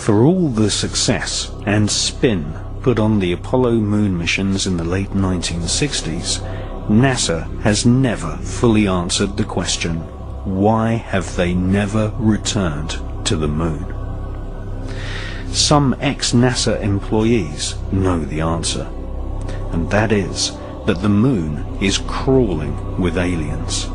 For all the success and spin put on the Apollo moon missions in the late 1960s, NASA has never fully answered the question, why have they never returned to the moon? Some ex-NASA employees know the answer, and that is that the moon is crawling with aliens.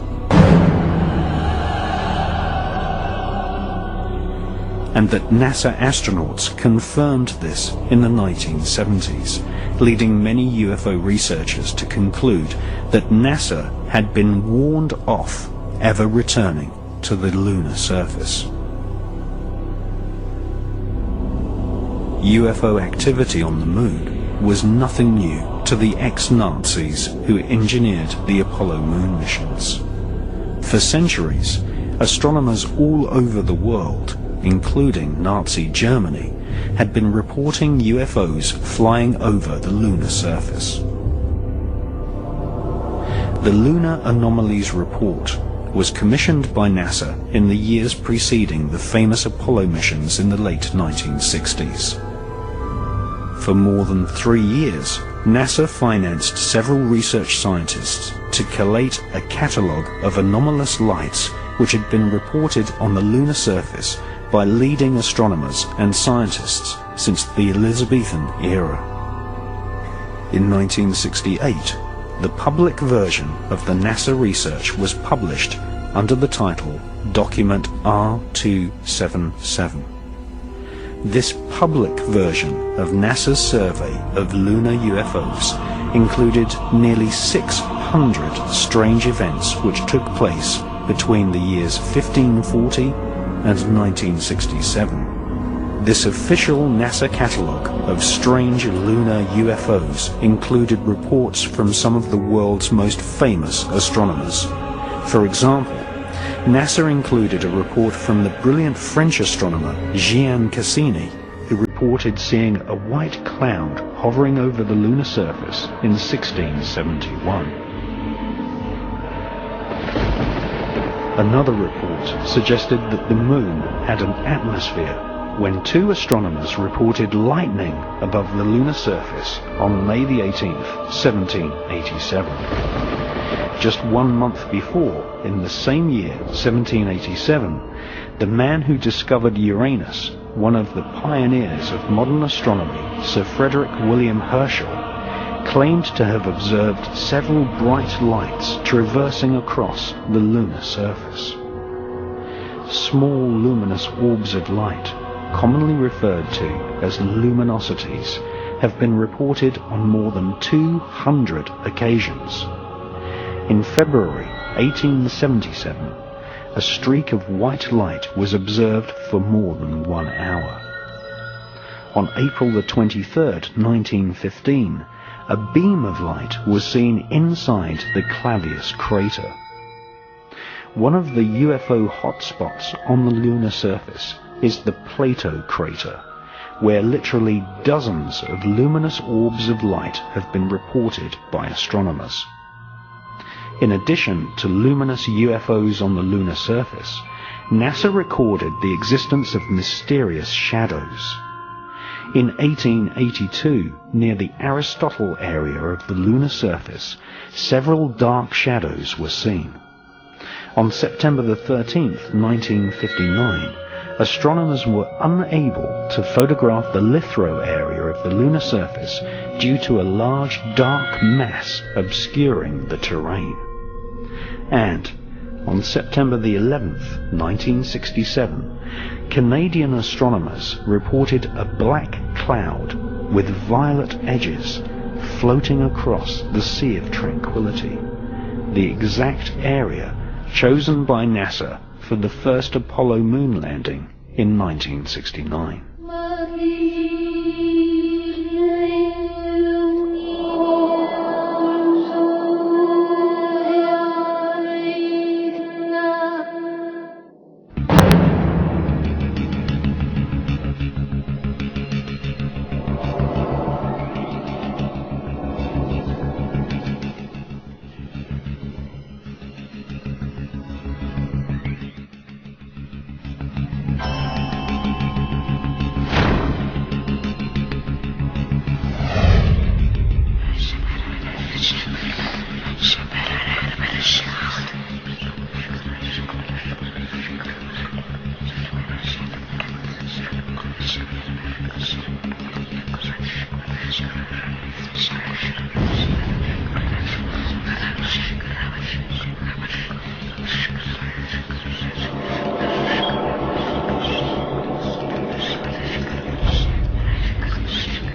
And that NASA astronauts confirmed this in the 1970s, leading many UFO researchers to conclude that NASA had been warned off ever returning to the lunar surface. UFO activity on the moon was nothing new to the ex-Nazis who engineered the Apollo moon missions. For centuries, astronomers all over the world, including Nazi Germany, had been reporting UFOs flying over the lunar surface. The Lunar Anomalies Report was commissioned by NASA in the years preceding the famous Apollo missions in the late 1960s. For more than 3 years, NASA financed several research scientists to collate a catalogue of anomalous lights which had been reported on the lunar surface by leading astronomers and scientists since the Elizabethan era. In 1968, the public version of the NASA research was published under the title Document R277. This public version of NASA's survey of lunar UFOs included nearly 600 strange events which took place between the years 1540 and 1967. This official NASA catalogue of strange lunar UFOs included reports from some of the world's most famous astronomers. For example, NASA included a report from the brilliant French astronomer Gian Cassini, who reported seeing a white cloud hovering over the lunar surface in 1671. Another report suggested that the moon had an atmosphere when 2 astronomers reported lightning above the lunar surface on May the 18th, 1787. Just 1 month before, in the same year, 1787, the man who discovered Uranus, one of the pioneers of modern astronomy, Sir Frederick William Herschel, claimed to have observed several bright lights traversing across the lunar surface. Small luminous orbs of light, commonly referred to as luminosities, have been reported on more than 200 occasions. In February 1877, a streak of white light was observed for more than 1 hour. On April the 23rd, 1915, a beam of light was seen inside the Clavius crater. One of the UFO hotspots on the lunar surface is the Plato crater, where literally dozens of luminous orbs of light have been reported by astronomers. In addition to luminous UFOs on the lunar surface, NASA recorded the existence of mysterious shadows. In 1882, near the Aristotle area of the lunar surface, several dark shadows were seen. On September the 13th, 1959, astronomers were unable to photograph the lithosphere area of the lunar surface due to a large dark mass obscuring the terrain. And on September the 11th, 1967, Canadian astronomers reported a black cloud with violet edges floating across the Sea of Tranquility, the exact area chosen by NASA for the first Apollo moon landing in 1969.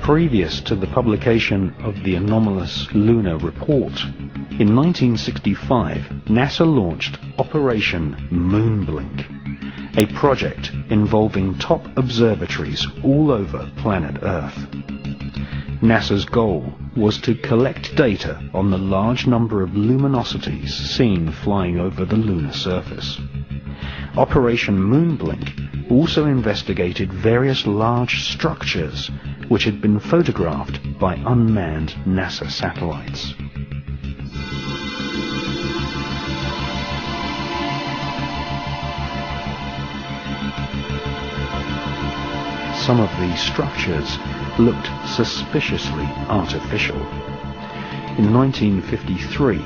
Previous to the publication of the anomalous lunar report, in 1965, NASA launched Operation Moonblink, a project involving top observatories all over planet Earth. NASA's goal was to collect data on the large number of luminosities seen flying over the lunar surface. Operation Moonblink also investigated various large structures which had been photographed by unmanned NASA satellites. Some of these structures looked suspiciously artificial. In 1953,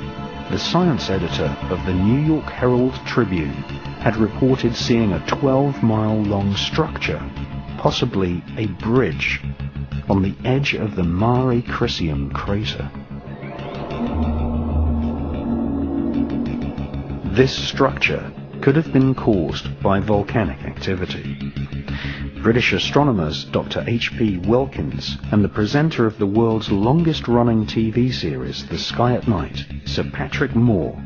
the science editor of the New York Herald Tribune had reported seeing a 12-mile-long structure, possibly a bridge, on the edge of the Mare Crisium crater. This structure could have been caused by volcanic activity. British astronomers Dr. H.P. Wilkins and the presenter of the world's longest-running TV series, The Sky at Night, Sir Patrick Moore,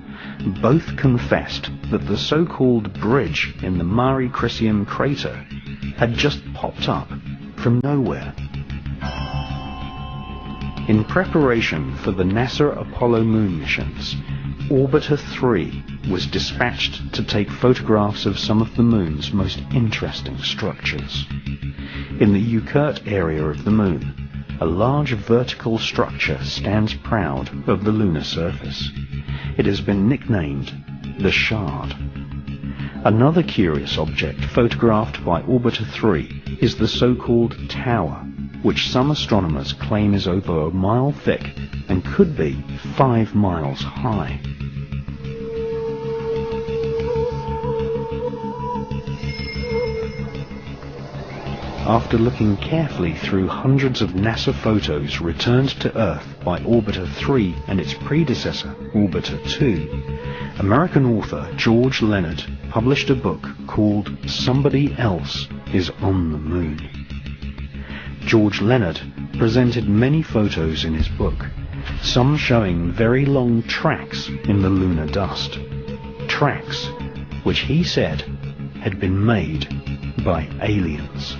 both confessed that the so-called bridge in the Mare Crisium crater had just popped up from nowhere. In preparation for the NASA Apollo moon missions, Orbiter 3 was dispatched to take photographs of some of the moon's most interesting structures. In the Ukurt area of the moon, a large vertical structure stands proud of the lunar surface. It has been nicknamed the Shard. Another curious object photographed by Orbiter 3 is the so-called tower, which some astronomers claim is over a mile thick and could be 5 miles high. After looking carefully through hundreds of NASA photos returned to Earth by Orbiter 3 and its predecessor, Orbiter 2, American author George Leonard published a book called Somebody Else is on the Moon. George Leonard presented many photos in his book, some showing very long tracks in the lunar dust. Tracks which he said had been made by aliens.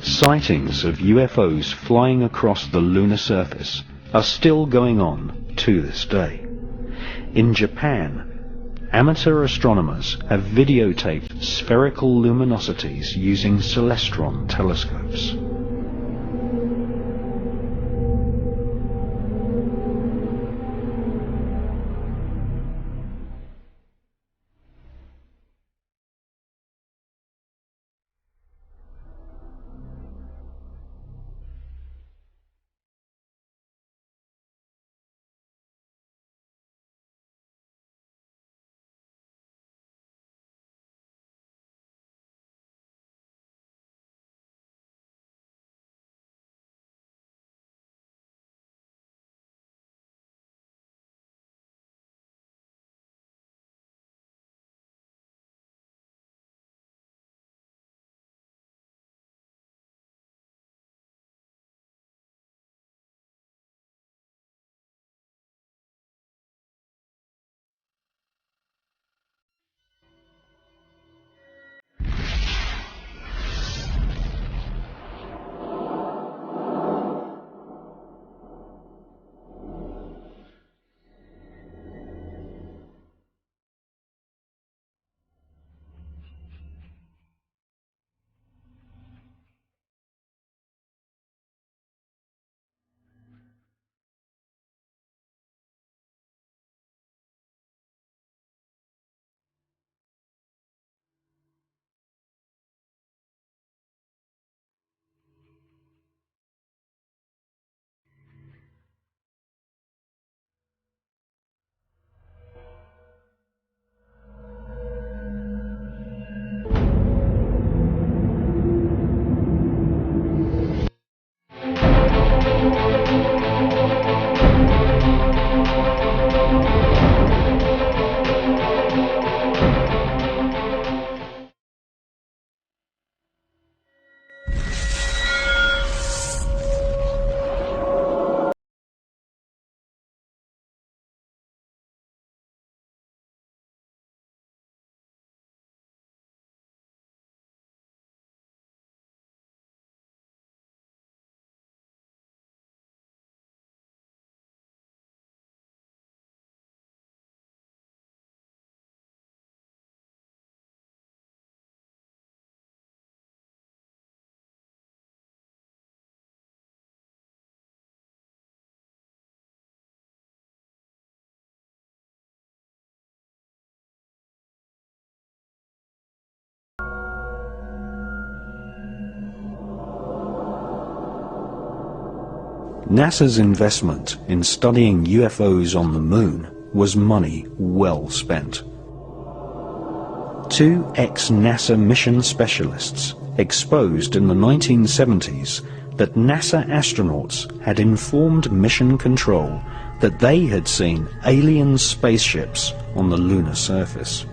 Sightings of UFOs flying across the lunar surface are still going on to this day. In Japan, amateur astronomers have videotaped spherical luminosities using celestron telescopes. NASA's investment in studying UFOs on the moon was money well spent. Two ex-NASA mission specialists exposed in the 1970s that NASA astronauts had informed mission control that they had seen alien spaceships on the lunar surface.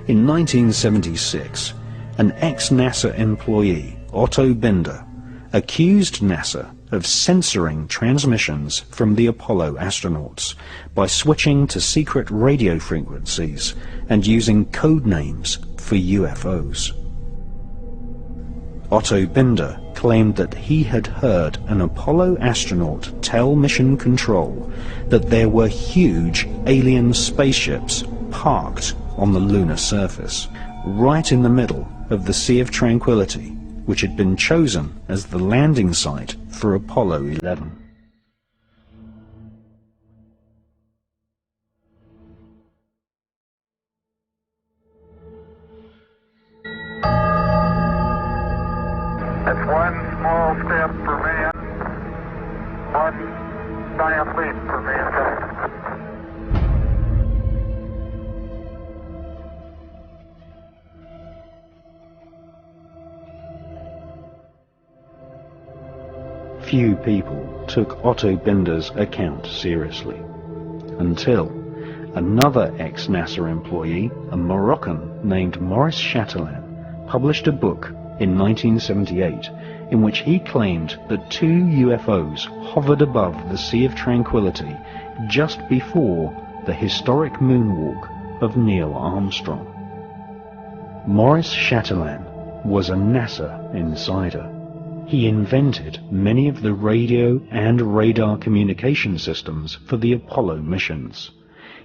In 1976, an ex-NASA employee, Otto Binder, accused NASA of censoring transmissions from the Apollo astronauts by switching to secret radio frequencies and using code names for UFOs. Otto Binder claimed that he had heard an Apollo astronaut tell Mission Control that there were huge alien spaceships parked on the lunar surface, right in the middle of the Sea of Tranquility, which had been chosen as the landing site for Apollo 11. It's one small step for man, one giant leap for mankind. Few people took Otto Binder's account seriously, until another ex-NASA employee, a Moroccan named Maurice Chatelain, published a book in 1978 in which he claimed that two UFOs hovered above the Sea of Tranquility just before the historic moonwalk of Neil Armstrong. Maurice Chatelain was a NASA insider. He invented many of the radio and radar communication systems for the Apollo missions.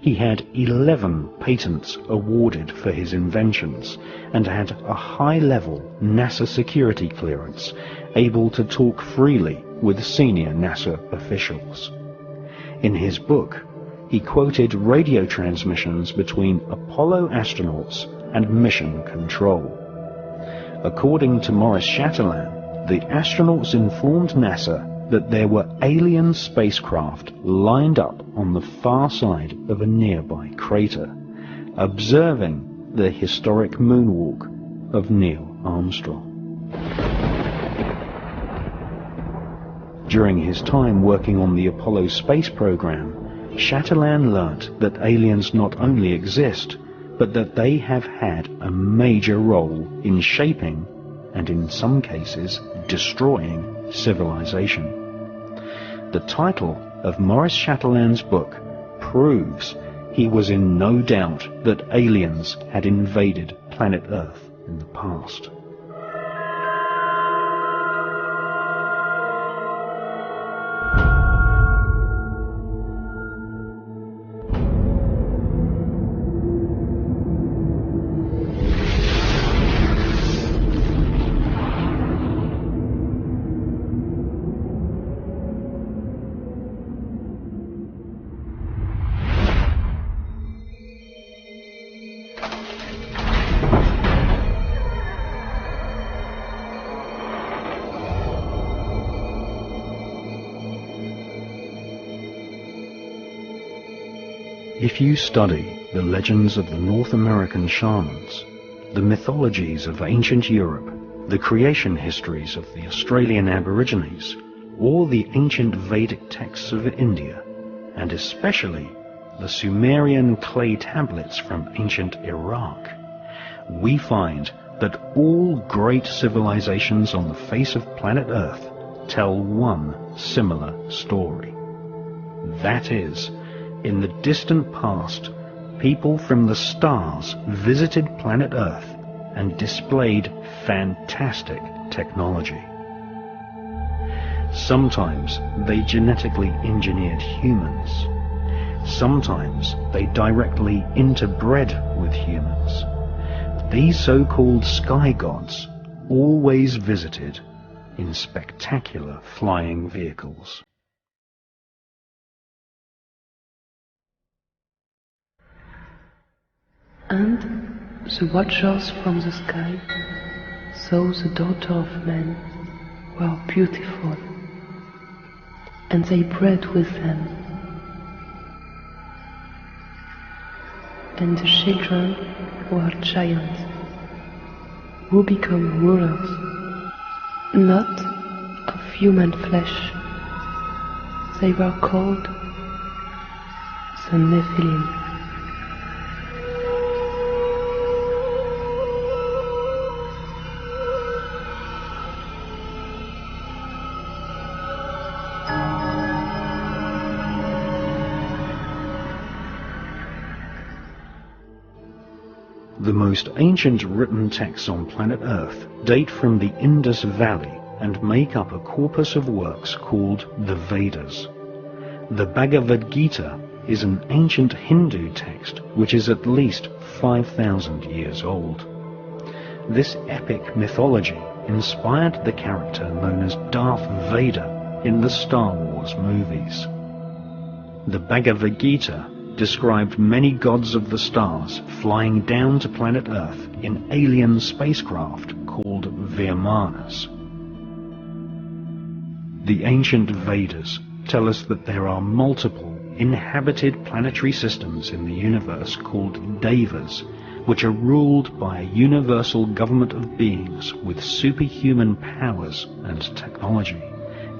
He had 11 patents awarded for his inventions and had a high-level NASA security clearance, able to talk freely with senior NASA officials. In his book, he quoted radio transmissions between Apollo astronauts and Mission Control. According to Maurice Chatelain, the astronauts informed NASA that there were alien spacecraft lined up on the far side of a nearby crater, observing the historic moonwalk of Neil Armstrong. During his time working on the Apollo space program, Chatelain learnt that aliens not only exist, but that they have had a major role in shaping, and in some cases destroying, civilization. The title of Maurice Chatelain's book proves he was in no doubt that aliens had invaded planet Earth in the past. If you study the legends of the North American shamans, the mythologies of ancient Europe, the creation histories of the Australian Aborigines, or the ancient Vedic texts of India, and especially the Sumerian clay tablets from ancient Iraq, we find that all great civilizations on the face of planet Earth tell one similar story. That is, in the distant past, people from the stars visited planet Earth and displayed fantastic technology. Sometimes they genetically engineered humans. Sometimes they directly interbred with humans. These so-called sky gods always visited in spectacular flying vehicles. And the watchers from the sky saw the daughter of man were beautiful. and they bred with them. And the children were giants, who become rulers, not of human flesh. They were called the Nephilim. The most ancient written texts on planet Earth date from the Indus Valley and make up a corpus of works called the Vedas. The Bhagavad Gita is an ancient Hindu text which is at least 5,000 years old. This epic mythology inspired the character known as Darth Vader in the Star Wars movies. The Bhagavad Gita described many gods of the stars flying down to planet Earth in alien spacecraft called Vimanas. The ancient Vedas tell us that there are multiple inhabited planetary systems in the universe called Devas, which are ruled by a universal government of beings with superhuman powers and technology,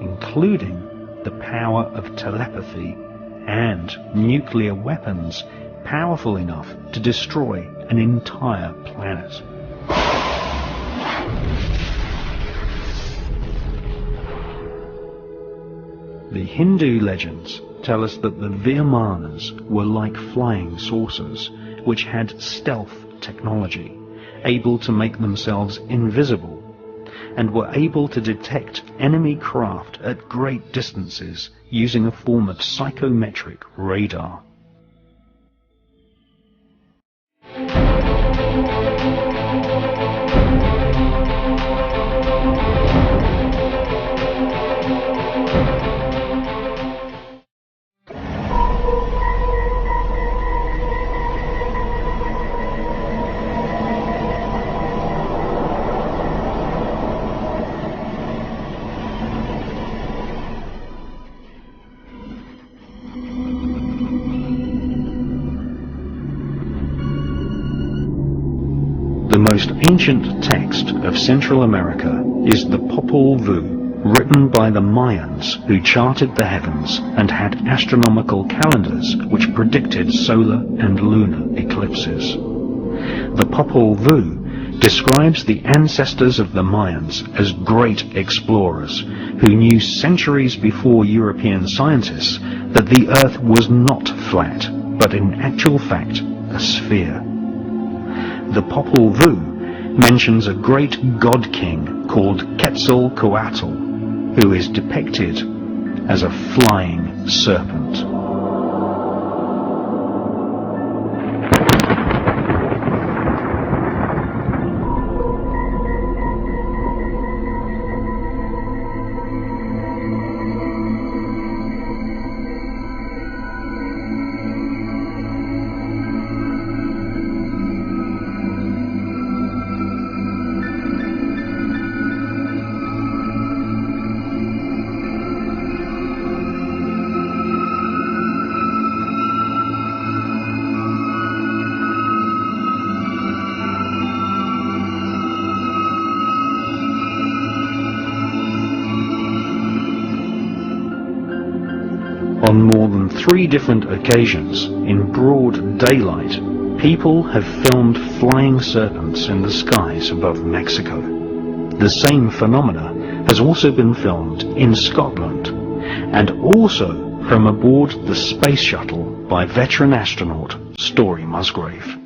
including the power of telepathy and nuclear weapons powerful enough to destroy an entire planet. The Hindu legends tell us that the Vimanas were like flying saucers, which had stealth technology, able to make themselves invisible, and were able to detect enemy craft at great distances using a form of psychometric radar. The most ancient text of Central America is the Popol Vuh, written by the Mayans who charted the heavens and had astronomical calendars which predicted solar and lunar eclipses. The Popol Vuh describes the ancestors of the Mayans as great explorers who knew centuries before European scientists that the Earth was not flat, but in actual fact a sphere. The Popol Vuh mentions a great god king called Quetzalcoatl, who is depicted as a flying serpent. On more than 3 different occasions, in broad daylight, people have filmed flying serpents in the skies above Mexico. The same phenomena has also been filmed in Scotland, and also from aboard the space shuttle by veteran astronaut Story Musgrave.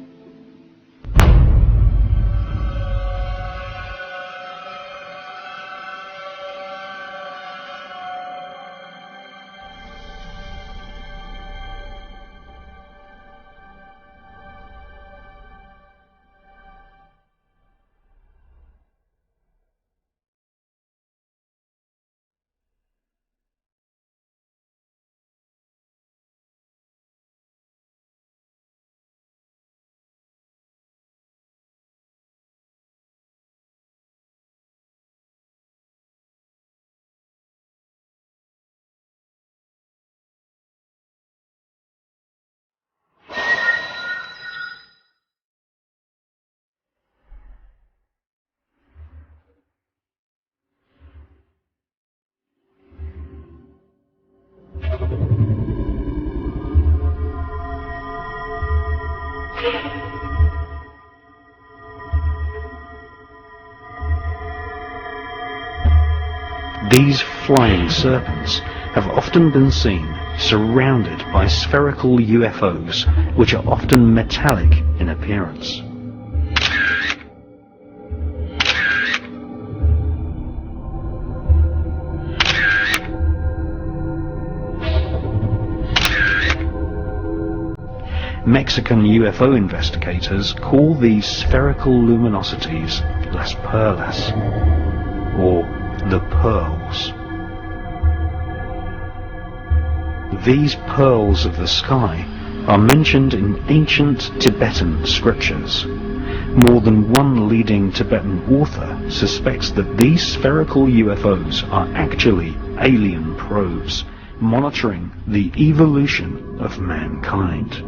These flying serpents have often been seen surrounded by spherical UFOs, which are often metallic in appearance. Mexican UFO investigators call these spherical luminosities las perlas, or the pearls. These pearls of the sky are mentioned in ancient Tibetan scriptures. More than one leading Tibetan author suspects that these spherical UFOs are actually alien probes monitoring the evolution of mankind.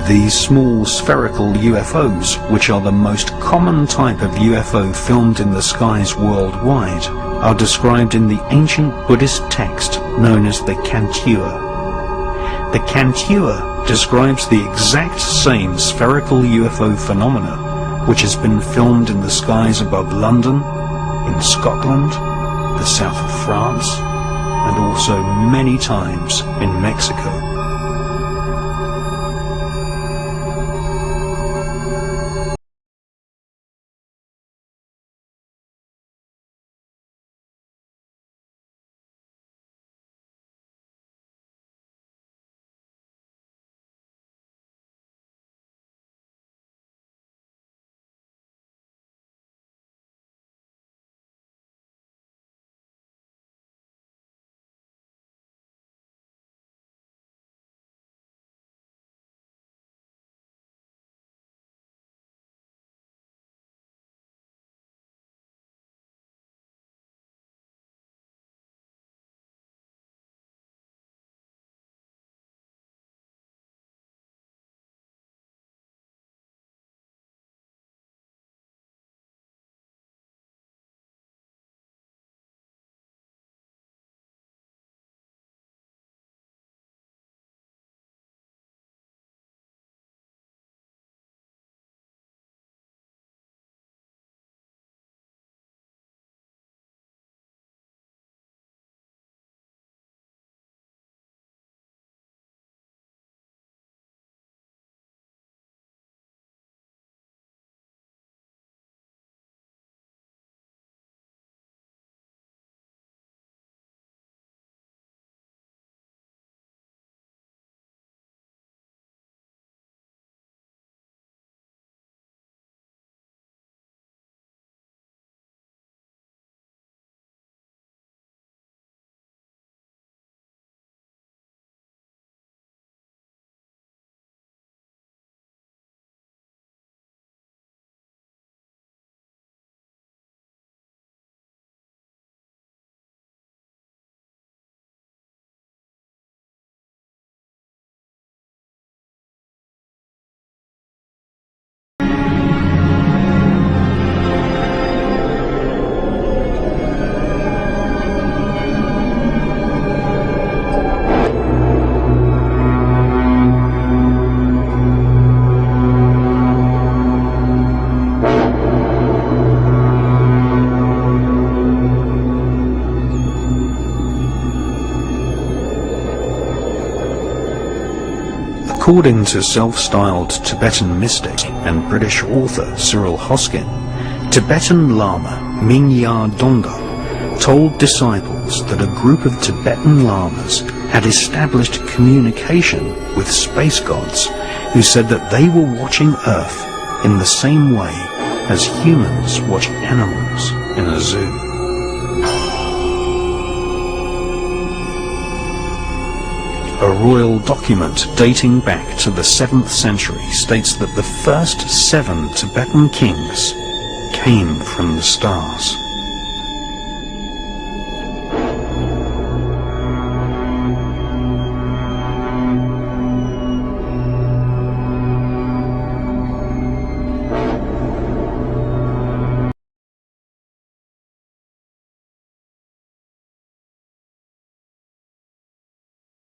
These small spherical UFOs, which are the most common type of UFO filmed in the skies worldwide, are described in the ancient Buddhist text known as the Cantua. The Cantua describes the exact same spherical UFO phenomena which has been filmed in the skies above London, in Scotland, the south of France, and also many times in Mexico. According to self-styled Tibetan mystic and British author Cyril Hoskin, Tibetan Lama Minya Donga told disciples that a group of Tibetan lamas had established communication with space gods who said that they were watching Earth in the same way as humans watch animals in a zoo. A royal document dating back to the 7th century states that the first 7 Tibetan kings came from the stars.